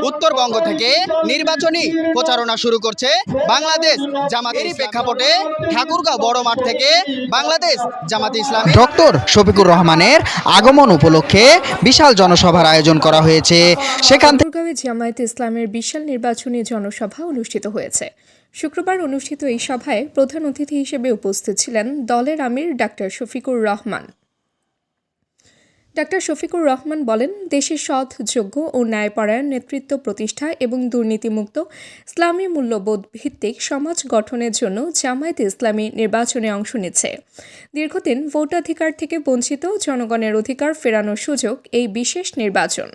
উত্তরবঙ্গ থেকে নির্বাচনী প্রচারণা শুরু করছে বাংলাদেশ জামাতের প্রেক্ষাপটে ঠাকুরগাঁও বড় মাঠ থেকে বাংলাদেশ জামাতে ইসলামী ডক্টর শফিকুর রহমানের আগমন উপলক্ষে বিশাল জনসভার আয়োজন করা হয়েছে। সেখান থেকে জামায়াতে ইসলামের বিশাল নির্বাচনী জনসভা অনুষ্ঠিত হয়েছে। শুক্রবার অনুষ্ঠিত এই সভায় প্রধান অতিথি হিসেবে উপস্থিত ছিলেন দলের আমির ডাক্তার শফিকুর রহমান। ডাক্তার শফিকুর রহমান বলেন, দেশের সৎ, যোগ্য ও ন্যায়পরায়ণ নেতৃত্ব প্রতিষ্ঠা এবং দুর্নীতিমুক্ত ইসলামী মূল্যবোধ ভিত্তিক সমাজ গঠনের জন্য জামায়াতে ইসলামী নির্বাচনে অংশ নিচ্ছে। দীর্ঘদিন ভোটাধিকার থেকে বঞ্চিত জনগণের অধিকার ফেরানোর সুযোগ এই বিশেষ নির্বাচন।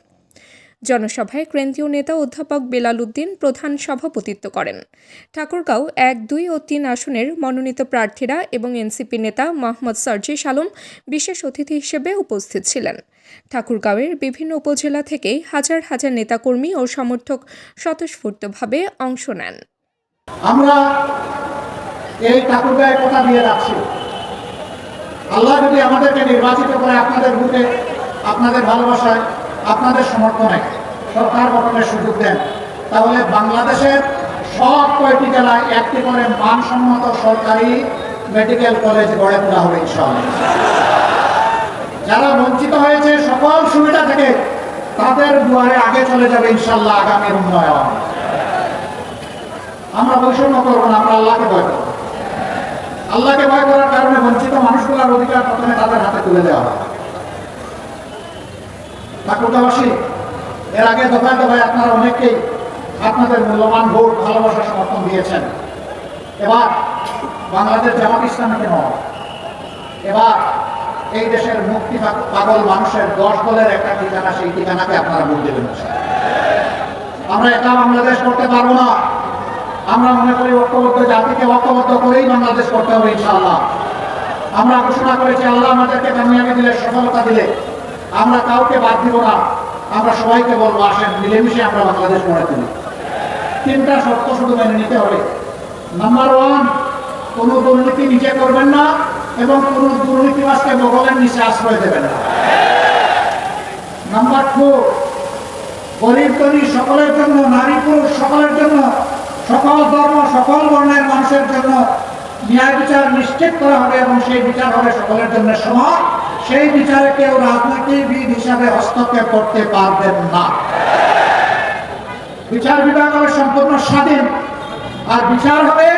জনসভায় কেন্দ্রীয় নেতা অধ্যাপক বেলাল উদ্দিন প্রধান সভাপতিত্ব করেন। ঠাকুরগাঁও 1, 2 ও 3 আসনের মনোনীত প্রার্থীরা এবং এনসিপি নেতা মোহাম্মদ সার্জিস আলম বিশেষ অতিথি হিসেবে উপস্থিত ছিলেন। ঠাকুরগাঁওয়ের বিভিন্ন উপজেলা থেকে হাজার হাজার নেতাকর্মী ও সমর্থক স্বতঃস্ফূর্তভাবে অংশ নেন। আমরা এই ঠাকুরগাঁয়ের কথা দিয়ে যাচ্ছি। আল্লাহ যদি আমাদেরকে নির্বাচিত করে আপনাদের ভোটে, আপনাদের ভালোবাসায়, আপনাদের সমর্থনে সরকার গঠনের সুযোগ দেন, তাহলে বাংলাদেশের সব কয়টি জেলায় একটি করে মানসম্মত সরকারি মেডিকেল কলেজ গড়ে তোলা হবে ইনশাআল্লাহ। যারা বঞ্চিত হয়েছে সকল সুবিধা থেকে তাদের দুয়ারে আগে চলে যাবে ইনশাআল্লাহ আগামীর উন্নয়ন। আমরা বৈষম্য করবো না, আমরা আল্লাহকে ভয় করবো। আল্লাহকে ভয় করার কারণে বঞ্চিত মানুষগুলোর অধিকার প্রথমে তাদের হাতে তুলে দেওয়া হবে। ঠাকুরগাঁওবাসী, এর আগে দফায় দফায় আপনারা অনেককেই আপনাদের মূল্যবান ভোট, ভালোবাসা, সমর্থন দিয়েছেন। এবার বাংলাদেশ জামাত ইসলামীকে নয়, এবার এই দেশের মুক্তি পাগল মানুষের 10 দলের একটা ঠিকানা, সেই ঠিকানাকে আপনারা ভোট দেবেন। আমরা একা বাংলাদেশ করতে পারবো না। আমরা মনে করি ঐক্যবদ্ধ জাতিকে ঐক্যবদ্ধ করেই বাংলাদেশ করতে হবে ইনশাআল্লাহ। আমরা ঘোষণা করেছি, আল্লাহ আমাদেরকে কামিয়াবি দিলে, সফলতা দিলে আমরা কাউকে বাদ দিব না। আমরা সবাইকে বলবো, আসেন মিলেমিশে আমরা বাংলাদেশ গড়ে তুলি। 3টা শর্ত শুধু মেনে নিতে হবে। নাম্বার 1, কোনো দুর্নীতি নিজে করবেন না এবং কোনো দুর্নীতিবাজকে বগলের নিচে আশ্রয় দেবেন না। নাম্বার 2, গরিব ধনী সকলের জন্য, নারী পুরুষ সকলের জন্য, সকল ধর্ম সকল বর্ণের মানুষের জন্য ন্যায় বিচার নিশ্চিত করা হবে এবং সেই বিচার হবে সকলের জন্য সমান। সেই বিচারে কেউ রাজনীতিবিদ হিসাবে হস্তক্ষেপ করতে পারবেন না। বিচার বিভাগ হবে সম্পূর্ণ স্বাধীন, আর বিচার হবে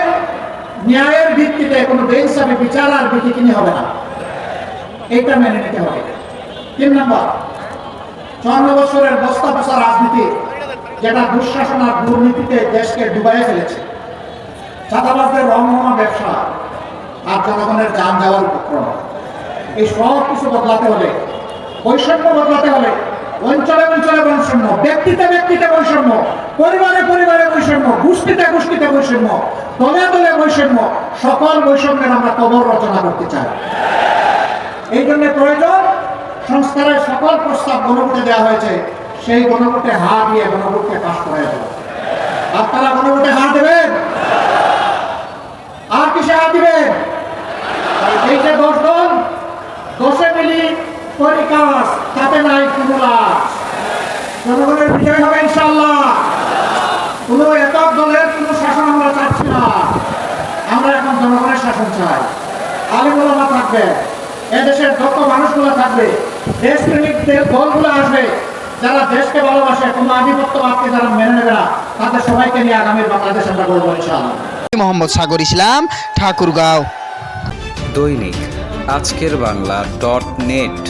ন্যায়ের ভিত্তিতে। কোনো বেইনসাফি বিচার আর বিকিনি হবে না, এইটা মেনে নিতে হবে। 3 নম্বর, 54 বছরের বস্তা বসা রাজনীতি, যেটা দুঃশাসন আর দুর্নীতিতে দেশকে ডুবাইয়ে ফেলেছে, চাঁদাবাজদের রমরমা ব্যবসা আর জনগণের যান যাওয়ার উপক্রম, এই সব কিছু বদলাতে হলে, বৈষম্য বদলাতে হলে, অঞ্চলে অঞ্চলে বৈষম্য, ব্যক্তিতে ব্যক্তিতে বৈষম্য, পরিবারে পরিবারে বৈষম্য, গোষ্ঠীতে গোষ্ঠীতে বৈষম্য, দলে দলে বৈষম্য, সকল বৈষম্যের আমরা কবর রচনা করতে চাই। এই জন্য প্রয়োজন সংস্কারের সকল প্রস্তাব গণভোটে দেওয়া হয়েছে, সেই গণভোটে হা দিয়ে গণভোটকে পাশ করা যাবে। আপনারা গণভোটে হা দেবেন? আর কিসে হা দিবেন? এই যে 10 দল, 10 মিলি পরিকাশ, তাতে নাই কোনো লাভ। জনগণের বিজয় হবে ইনশাআল্লাহ। কোনো একক দলের কোনো শাসন আমরা চাচ্ছি না, আমরা এখন জনগণের শাসন চাই। আলিম ওলামা থাকবে, এদেশের দক্ষ মানুষগুলো থাকবে, দেশপ্রেমিক দলগুলো আসবে, যারা দেশকে ভালোবাসে, কোনো আধিপত্যবাদকে যারা মেনে নেবে না, তাদের সবাইকে নিয়ে আগামীর বাংলাদেশ আমরা গড়ব ইনশাআল্লাহ। মোহাম্মদ সাগর ইসলাম, ঠাকুরগাঁও। দৈনিক আজকের বাংলা .net